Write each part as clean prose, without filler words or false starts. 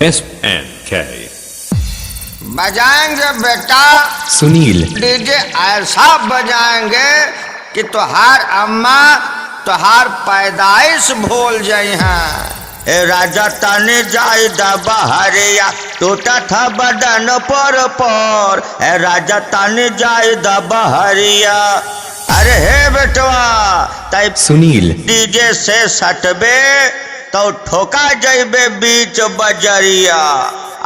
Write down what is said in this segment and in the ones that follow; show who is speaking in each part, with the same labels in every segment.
Speaker 1: SNK
Speaker 2: बजाएंगे बेटा
Speaker 3: Sunil
Speaker 2: DJ ऐसा बजाएंगे कि तुहार अम्मा तुहार पैदाइश भूल जाई हैं। ए राजा तने जाई दबा हरिया टूटा था बदन पर ए राजा तने जाई दबा हरिया। अरे हे बेटवा तय
Speaker 3: सुनील
Speaker 2: डीजे से सटबे तो ठोका जाइबे बीच बजरिया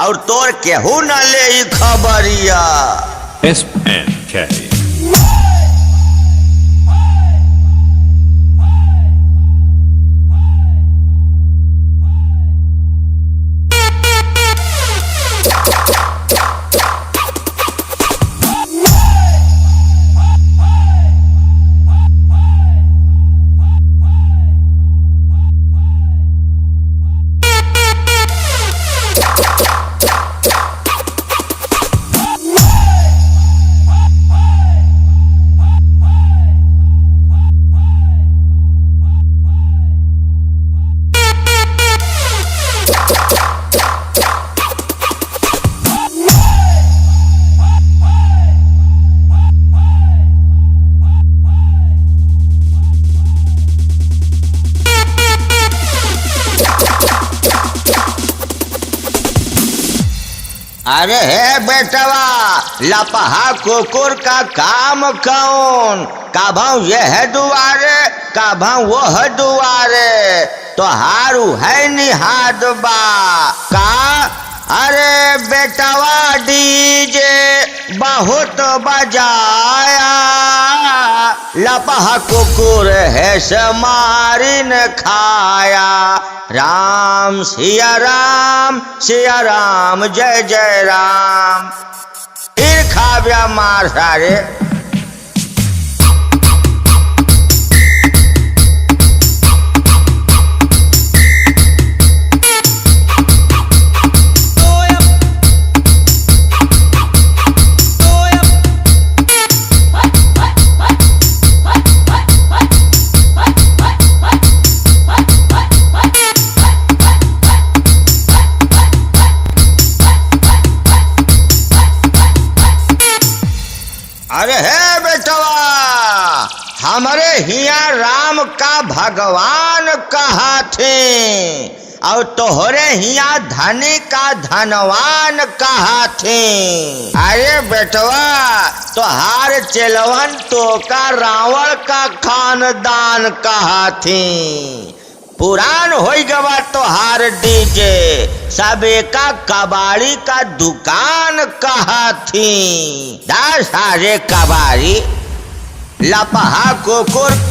Speaker 2: और तोर केहू न ले ई खबरिया।
Speaker 1: SNK
Speaker 2: अरे हे बेटवा लपहा कुकुर का काम कौन काभाऊ यह दुआरे काभाऊ वह दुआरे तो हारू है निहाद बा का। अरे बेटवा डीजे बहुत बजाया लपहा कुकुर है समारी न खाया। राम सिया राम जय जय राम फिर खाव्या मार सारे। अरे हे बेटवा हमारे हिया राम का भगवान कहा थे और तोहरे हिया धनी का धनवान कहा थे। अरे बेटवा तोहार चेलवन तो का रावण का खानदान कहा थे। पुरान हो गवा तोहार डीजे सबे का कबाड़ी का दुकान कहा थी। दास सारे कबाड़ी लपहा कुकुर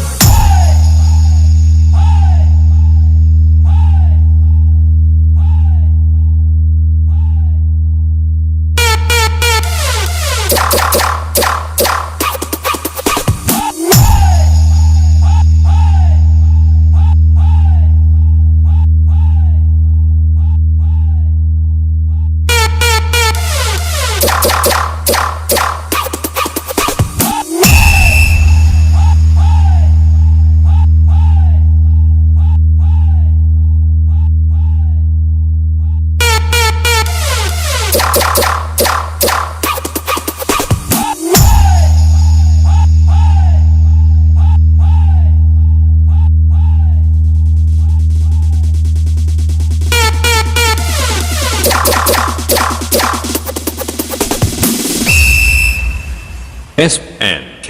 Speaker 1: SNK